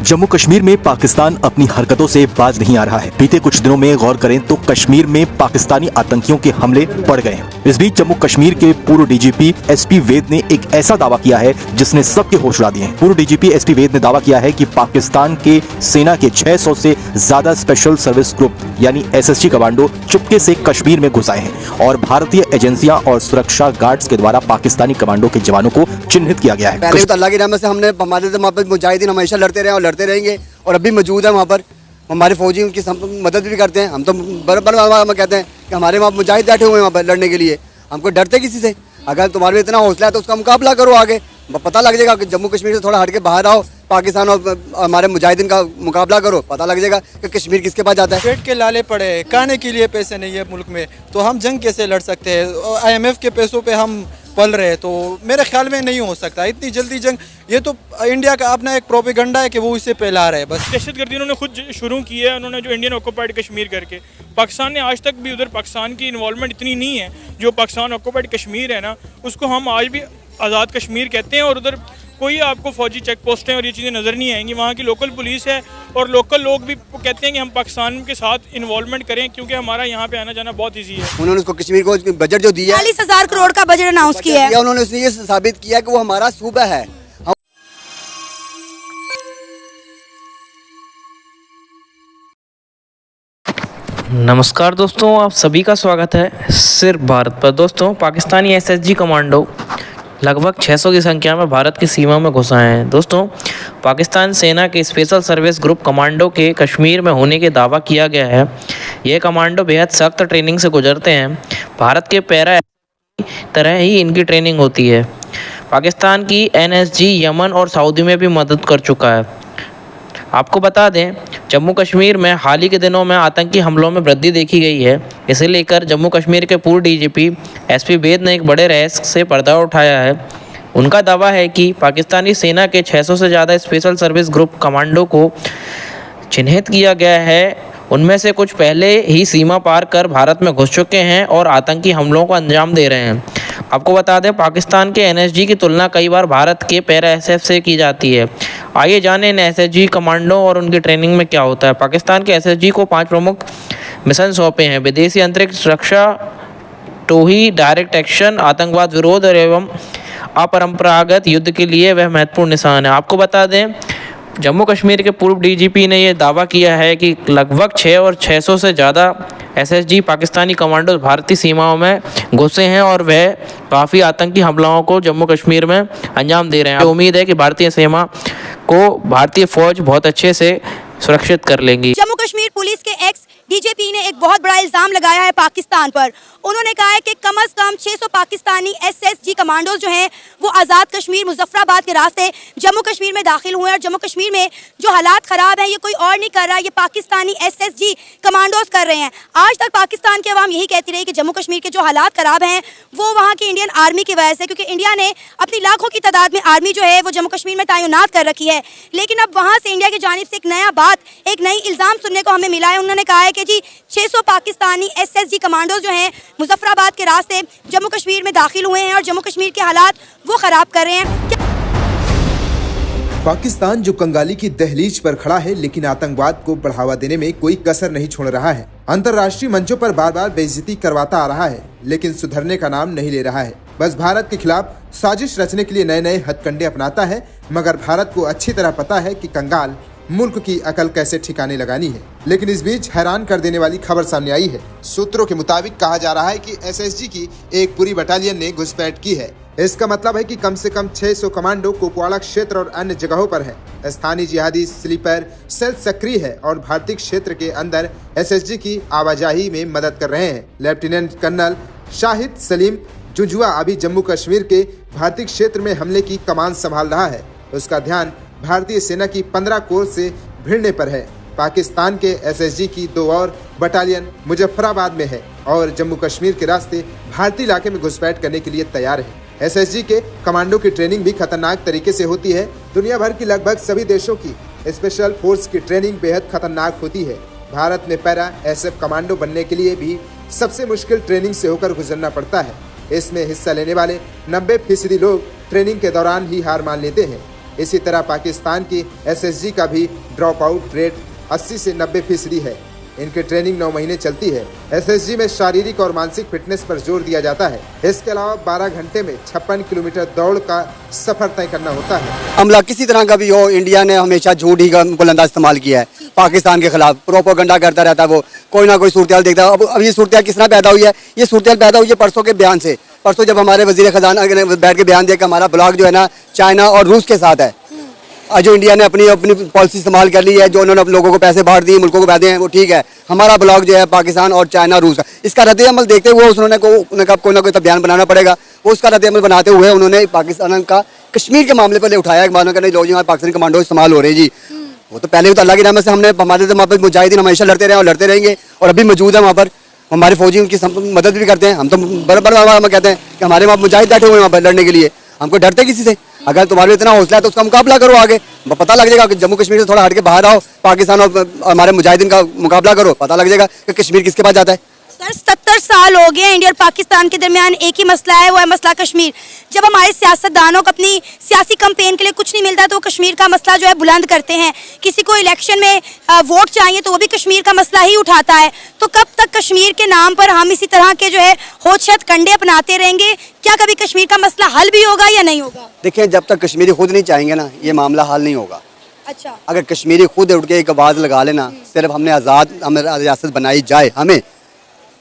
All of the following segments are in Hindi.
जम्मू कश्मीर में पाकिस्तान अपनी हरकतों से बाज नहीं आ रहा है। बीते कुछ दिनों में गौर करें तो कश्मीर में पाकिस्तानी आतंकियों के हमले बढ़ गए हैं। इस बीच जम्मू कश्मीर के पूर्व डीजीपी एसपी वैद ने एक ऐसा दावा किया है जिसने सबके होश उड़ा दिए हैं। पूर्व डीजीपी एसपी वैद ने दावा किया है कि पाकिस्तान के सेना के 600 से ज्यादा स्पेशल सर्विस ग्रुप यानी एसएसजी कमांडो चुपके से कश्मीर में घुस आए हैं और भारतीय एजेंसियां और सुरक्षा गार्ड्स के द्वारा पाकिस्तानी कमांडो के जवानों को चिन्हित किया गया है। पहले तो अल्लाह की रहमत से हमने हमारे वहाँ पर मुजाहिदीन हमेशा लड़ते रहे और लड़ते रहेंगे और अभी मौजूद है वहाँ पर। हमारे फौजी उनकी मदद भी करते हैं। हम तो बराबर कहते हैं कि हमारे वहाँ मुजाहिद बैठे हुए हैं वहाँ पर लड़ने के लिए। हमको डरते किसी से? अगर तुम्हारे में इतना हौसला है तो उसका मुकाबला करो। आगे पता लग जाएगा कि जम्मू कश्मीर से थोड़ा हट के बाहर आओ, पाकिस्तान और हमारे मुजाहिदीन का मुकाबला करो, पता लग जाएगा कि कश्मीर किसके पास जाता है। पेट के लाले पड़े, खाने के लिए पैसे नहीं है मुल्क में, तो हम जंग कैसे लड़ सकते हैं? IMF के पैसों पे हम पल रहे, तो मेरे ख्याल में नहीं हो सकता इतनी जल्दी जंग। ये तो इंडिया का अपना एक प्रोपेगेंडा है कि वो इसे फैला रहे। बस दहशतगर्दी उन्होंने खुद शुरू की है, उन्होंने जो इंडियन ऑक्यूपाइड कश्मीर करके। पाकिस्तान ने आज तक भी उधर पाकिस्तान की इन्वॉल्वमेंट इतनी नहीं है। जो पाकिस्तान ऑक्यूपाइड कश्मीर है ना, उसको हम आज भी आज़ाद कश्मीर कहते हैं और उधर कोई आपको फौजी चेक पोस्टें और ये चीज़ें नज़र नहीं आएंगी। वहाँ की लोकल पुलिस है और लोकल लोग भी कहते हैं कि हम पाकिस्तान के साथ इन्वॉल्वमेंट करें क्योंकि हमारा यहाँ पे आना जाना बहुत ईजी है। उन्होंने उसको कश्मीर को बजट जो दिया 40,000 करोड़ का बजट अनाउंस किया है, उन्होंने उसने ये साबित किया कि वो हमारा सूबा है। नमस्कार दोस्तों, आप सभी का स्वागत है सिर्फ भारत पर। दोस्तों, पाकिस्तानी एसएसजी कमांडो लगभग 600 की संख्या में भारत की सीमा में घुस आए हैं। दोस्तों, पाकिस्तान सेना के स्पेशल सर्विस ग्रुप कमांडो के कश्मीर में होने के दावा किया गया है। ये कमांडो बेहद सख्त ट्रेनिंग से गुजरते हैं। भारत के पैरा तरह ही इनकी ट्रेनिंग होती है। पाकिस्तान की NSG यमन और सऊदी में भी मदद कर चुका है। आपको बता दें, जम्मू कश्मीर में हाल ही के दिनों में आतंकी हमलों में वृद्धि देखी गई है। इसे लेकर जम्मू कश्मीर के पूर्व डीजीपी एसपी वैद ने एक बड़े रहस्य से पर्दा उठाया है। उनका दावा है कि पाकिस्तानी सेना के 600 से ज़्यादा स्पेशल सर्विस ग्रुप कमांडो को चिन्हित किया गया है। उनमें से कुछ पहले ही सीमा पार कर भारत में घुस चुके हैं और आतंकी हमलों को अंजाम दे रहे हैं। आपको बता दें, पाकिस्तान के NSG की तुलना कई बार भारत के पैरा SF से की जाती है। आइए जानें इन SSG कमांडो और उनकी ट्रेनिंग में क्या होता है। पाकिस्तान के SSG को 5 प्रमुख मिशन सौंपे हैं: विदेशी अंतरिक्ष रक्षा, टोही, डायरेक्ट एक्शन, आतंकवाद विरोध एवं अपरंपरागत युद्ध के लिए वह महत्वपूर्ण निशान है। आपको बता दें, जम्मू कश्मीर के पूर्व डीजीपी ने यह दावा किया है कि लगभग 600 से ज़्यादा SSG पाकिस्तानी कमांडो भारतीय सीमाओं में घुसे हैं और वह काफ़ी आतंकी हमलों को जम्मू कश्मीर में अंजाम दे रहे हैं। उम्मीद है कि भारतीय सीमा को भारतीय फौज बहुत अच्छे से सुरक्षित कर लेंगी। जम्मू कश्मीर पुलिस के एक्स डीजीपी ने एक बहुत बड़ा इल्जाम लगाया है पाकिस्तान पर। उन्होंने कहा है कि कम से कम 600 पाकिस्तानी SSG कमांडोज जो हैं वो आज़ाद कश्मीर मुजफ्फराबाद के रास्ते जम्मू कश्मीर में दाखिल हुए हैं और जम्मू कश्मीर में जो हालात ख़राब हैं ये कोई और नहीं कर रहा, ये पाकिस्तानी SSG कमांडोज कर रहे हैं। आज तक पाकिस्तान की आवाम यही कहती रही कि जम्मू कश्मीर के जो हालात ख़राब हैं वो वहाँ की इंडियन आर्मी की वजह से, क्योंकि इंडिया ने अपनी लाखों की तादाद में आर्मी जो है वो जम्मू कश्मीर में तैनात कर रखी है। लेकिन अब वहाँ से इंडिया की जानिब से एक नया एक नई इल्ज़ाम सुनने को हमें मिला है। उन्होंने कहा है कि जी 600 पाकिस्तानी SSG कमांडोज जो हैं मुजफ्फराबाद के रास्ते जम्मू कश्मीर में दाखिल हुए हैं और जम्मू कश्मीर के हालात वो खराब कर रहे हैं। पाकिस्तान जो कंगाली की दहलीज पर खड़ा है, लेकिन आतंकवाद को बढ़ावा देने में कोई कसर नहीं छोड़ रहा है। अंतर्राष्ट्रीय मंचों पर बार बार बेइज्जती करवाता आ रहा है, लेकिन सुधरने का नाम नहीं ले रहा है। बस भारत के खिलाफ साजिश रचने के लिए नए नए हथकंडे अपनाता है, मगर भारत को अच्छी तरह पता है कि कंगाल मुल्क की अकल कैसे ठिकाने लगानी है। लेकिन इस बीच हैरान कर देने वाली खबर सामने आई है। सूत्रों के मुताबिक कहा जा रहा है कि SSG की एक पूरी बटालियन ने घुसपैठ की है। इसका मतलब है कि कम से कम 600 कमांडो कुपवाड़ा क्षेत्र और अन्य जगहों पर है। स्थानीय जिहादी स्लीपर सेल सक्रिय है और भारतीय क्षेत्र के अंदर SSG की आवाजाही में मदद कर रहे हैं। लेफ्टिनेंट कर्नल शाहिद सलीम जुजुआ अभी जम्मू कश्मीर के भारतीय क्षेत्र में हमले की कमान संभाल रहा है। उसका ध्यान भारतीय सेना की 15 कोर से भिड़ने पर है। पाकिस्तान के SSG की 2 और बटालियन मुजफ्फराबाद में है और जम्मू कश्मीर के रास्ते भारतीय इलाके में घुसपैठ करने के लिए तैयार है। SSG के कमांडो की ट्रेनिंग भी खतरनाक तरीके से होती है। दुनिया भर की लगभग सभी देशों की स्पेशल फोर्स की ट्रेनिंग बेहद खतरनाक होती है। भारत में पैरा SF कमांडो बनने के लिए भी सबसे मुश्किल ट्रेनिंग से होकर गुजरना पड़ता है। इसमें हिस्सा लेने वाले 90% लोग ट्रेनिंग के दौरान ही हार मान लेते हैं। इसी तरह पाकिस्तान की SSG का भी ड्रॉप आउट रेट 80 से 90% है। इनकी ट्रेनिंग 9 महीने चलती है। SSG में शारीरिक और मानसिक फिटनेस पर जोर दिया जाता है। इसके अलावा 12 घंटे में 56 किलोमीटर दौड़ का सफर तय करना होता है। हमला किसी तरह का भी हो, इंडिया ने हमेशा झूठ ही का बुलंदा इस्तेमाल किया है पाकिस्तान के खिलाफ। प्रोपोगंडा करता रहता है, वो कोई ना कोई सूरत देखता है। अब ये सूरत किस तरह पैदा हुई है? ये सूरत पैदा हुई है परसों के बयान से। परसों जब हमारे वजीर खजाना ने बैठ के बयान दिया कि हमारा ब्लॉक जो है ना चाइना और रूस के साथ है। जो इंडिया ने अपनी पॉलिसी इस्तेमाल कर ली है, जो उन्होंने लोगों को पैसे बांट दिए, मुल्कों को पैसे हैं, वो ठीक है। हमारा ब्लॉक जो है पाकिस्तान और चाइना रूस का, इसका रद्द-ए-अमल देखते हुए उन्होंने कोई ना कोई बयान बनाना पड़ेगा। वो उसका रद्द-ए-अमल बनाते हुए उन्होंने पाकिस्तान का कश्मीर के मामले पर उठाया। मानो कि नहीं लो जी हमारे पाकिस्तानी कमांडो इस्तेमाल हो रहे हैं जी। वो तो पहले तो अल्लाह की रहमत से हमने हमारे वहाँ पर मुजाहिदीन हमेशा लड़ते रहे और लड़ते रहेंगे और अभी मौजूद है वहाँ पर। हमारे फौजी उनकी मदद भी करते हैं। हम तो बराबर कहते हैं कि हमारे वहाँ मुजाहिद बैठे हुए हैं वहाँ पर लड़ने के लिए। हमको डरते किसी से? अगर तुम्हारे इतना हौसला है तो उसका मुकाबला करो। आगे पता लग जाएगा कि जम्मू कश्मीर से थोड़ा हट के बाहर आओ, पाकिस्तान और हमारे मुजाहिदीन का मुकाबला करो, पता लग जाएगा कि कश्मीर किसके पास जाता है। सर 70 साल हो गए इंडिया और पाकिस्तान के दरमियान एक ही मसला है, वो है मसला कश्मीर। जब हमारे सियासतदानों को अपनी सियासी कैंपेन के लिए कुछ नहीं मिलता तो वो कश्मीर का मसला जो है बुलंद करते हैं। किसी को इलेक्शन में वोट चाहिए तो वो भी कश्मीर का मसला ही उठाता है। तो कब तक कश्मीर के नाम पर हम इसी तरह के जो है होशत कंडे अपनाते रहेंगे? क्या कभी कश्मीर का मसला हल भी होगा या नहीं होगा? देखिए, जब तक कश्मीरी खुद नहीं चाहेंगे ना, ये मामला हल नहीं होगा। अच्छा, अगर कश्मीरी खुद उठ के एक आवाज़ लगा लेना, सिर्फ हमें रियासत बनाई जाए, हमें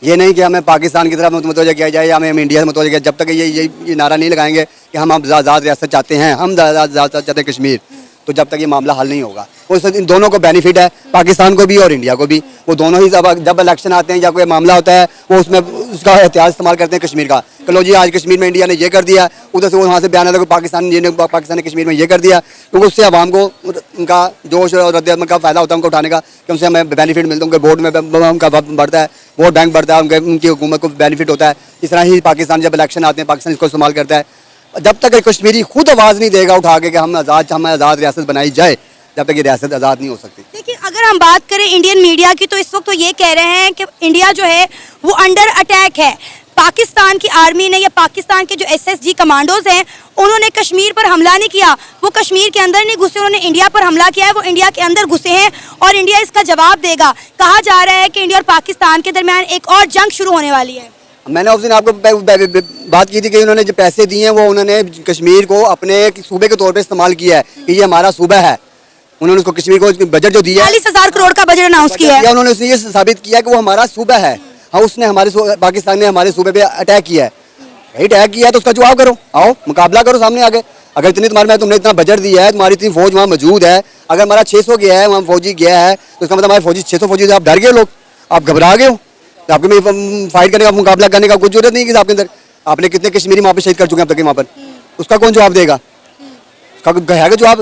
ये नहीं कि हमें पाकिस्तान की तरफ मुतवज्जह किया जाए या हमें इंडिया से मुतवज्जह किया। जब तक ये नारा नहीं लगाएंगे कि हम आज़ाद रियासत चाहते हैं, हम आज़ाद चाहते हैं कश्मीर, तो जब तक ये मामला हल नहीं होगा। वो इन दोनों को बेनिफिट है, पाकिस्तान को भी और इंडिया को भी। वो दोनों ही जब इलेक्शन आते हैं या कोई मामला होता है वो उसमें उसका एहतियात इस्तेमाल करते हैं कश्मीर का। चलो जी आज कश्मीर में इंडिया ने ये कर दिया, उधर से वो वहाँ से बयान आता है पाकिस्तान ने कश्मीर में ये कर दिया, क्योंकि उससे आवाम को उनका जोश और रद्द का फ़ायदा होता है उनको उठाने का, कि उनसे हमें बेनिफिट मिलता है, उनके वोट में उनका बढ़ता है, वोट बैंक बढ़ता है, उनकी हुकूमत को बेनिफिट होता है। इस तरह ही पाकिस्तान जब इलेक्शन आते हैं पाकिस्तान इसको इस्तेमाल करता है। जब तक कश्मीरी खुद आवाज़ नहीं देगा उठा के कि हमें आज़ाद रियासत बनाई जाए, जब तक ये रियासत आज़ाद नहीं हो सकती। देखिए, अगर हम बात करें इंडियन मीडिया की तो इस वक्त तो ये कह रहे हैं कि इंडिया जो है वो अंडर अटैक है। पाकिस्तान की आर्मी ने या पाकिस्तान के जो SSG कमांडोज हैं उन्होंने कश्मीर पर हमला नहीं किया, वो कश्मीर के अंदर नहीं घुसे, उन्होंने इंडिया पर हमला किया है, वो इंडिया के अंदर घुसे हैं और इंडिया इसका जवाब देगा। कहा जा रहा है कि इंडिया और पाकिस्तान के दरमियान एक और जंग शुरू होने वाली है। मैंने उस दिन आपको बात की थी कि उन्होंने जो पैसे दिए हैं वो उन्होंने कश्मीर को अपने सूबे के तौर पे इस्तेमाल किया है कि ये हमारा सूबा है। उन्होंने उसको कश्मीर को बजट जो दिया 40,000 करोड़ का बजट अनाउंस किया है, उन्होंने उसने ये साबित किया कि वो हमारा सूबा है। हाँ, उसने पाकिस्तान ने हमारे सूबे पे अटैक किया है। अटैक किया है तो उसका जवाब करो, आओ मुकाबला करो सामने आगे। अगर तुमने इतना बजट दिया है, तुम्हारी इतनी फौज वहाँ मौजूद है, अगर हमारा 600 गया है, वहाँ फौजी गया है, तो इसका मतलब हमारे फौजी 600 फौजी से आप डर गए, लोग आप घबरा गए हो, तो आपके में फाइट करने का मुकाबला करने का कुछ जरूरत नहीं कि आपके अंदर। आपने कितने कश्मीरी वहाँ पे शहीद कर चुके हैं अब तक वहाँ पर, उसका कौन जवाब देगा? उसका है जवाब?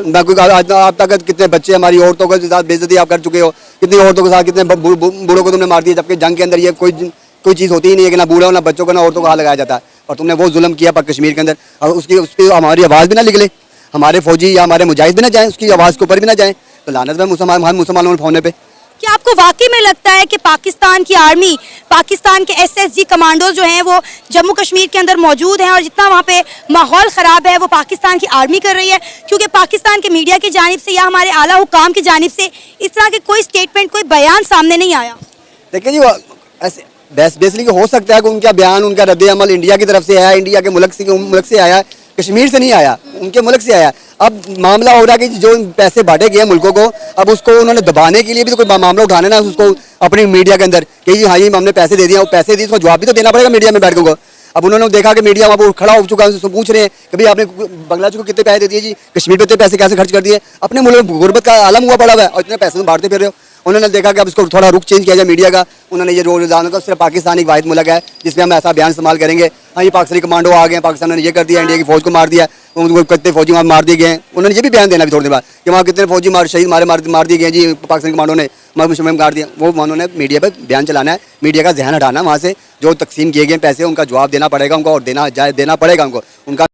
आप तक कितने बच्चे हमारी औरतों के साथ बेइज्जती आप कर चुके हो, कितनी औरतों के साथ कितने बूढ़ों को तुमने मार दिया, जबकि जंग के अंदर ये कोई चीज़ होती ही नहीं है कि ना बूढ़ों ना बच्चों को ना औरतों को हाथ लगाया जाता है। और तुमने वो जुल्म किया पर कश्मीर के अंदर, और उस पर हमारी आवाज़ भी ना निकले, हमारे फौजी या हमारे मुजाहिद भी ना जाएँ, उसकी आवाज़ के ऊपर भी ना जाएँ, तो लानत है मुसलमानों के होने पर। क्या आपको वाकई में लगता है कि पाकिस्तान की आर्मी, पाकिस्तान के SSG कमांडो जो हैं वो जम्मू कश्मीर के अंदर मौजूद हैं और जितना वहाँ पे माहौल ख़राब है वो पाकिस्तान की आर्मी कर रही है? क्योंकि पाकिस्तान के मीडिया की जानिब से या हमारे आला हुकाम की जानिब से इस तरह के कोई स्टेटमेंट, कोई बयान सामने नहीं आया। देखिए जी, ऐसे बेसिकली हो सकता है कि उनका बयान, उनका रद्द-ए-अमल इंडिया की तरफ से आया, इंडिया के मुल्क से आया, कश्मीर से नहीं आया, उनके मुल्क से आया। अब मामला हो रहा है कि जो पैसे बांटे गए मुल्कों को, अब उसको उन्होंने दबाने के लिए भी तो कोई मामला उठाने ना उसको अपनी मीडिया के अंदर कि जी हाँ ये हमने पैसे दे दिया, वो पैसे दिए, उसको जवाब भी तो देना पड़ेगा मीडिया में बैठ के। अब उन्होंने देखा कि मीडिया वहाँ पर खड़ा हो चुका है, उससे पूछ रहे हैं कि भाई आपने बांग्लादेश को कितने पैसे दे दिए जी, कश्मीर पे इतने पैसे कैसे खर्च कर दिए? अपने मुल्क में गुर्बत का आलम हुआ पड़ा हुआ है और इतने पैसे बांटते फिर रहे हो। उन्होंने देखा कि अब इसको थोड़ा रुख चेंज किया जाए मीडिया का। उन्होंने ये रोजाना का सिर्फ पाकिस्तान एक वाहिद मुल्क है जिसमें हम ऐसा बयान इस्तेमाल करेंगे, हाँ ये पाकिस्तानी कमांडो आ गए, पाकिस्तान ने ये कर दिया, इंडिया की फौज को मार दिया, उनको कितने फौजी वहाँ मार दिए गए हैं। उन्होंने ये भी बयान देना भी थोड़ी देर बाद कि वहाँ कितने फौजी शहीद मार दिए गए जी, पाकिस्तानी कमांडो ने मार दिया। वो उन्होंने मीडिया पर बयान चलाना है, मीडिया का ध्यान हटाना वहाँ से। जो तकसीम किए गए पैसे उनका जवाब देना पड़ेगा उनको, और देना पड़ेगा उनको। उनका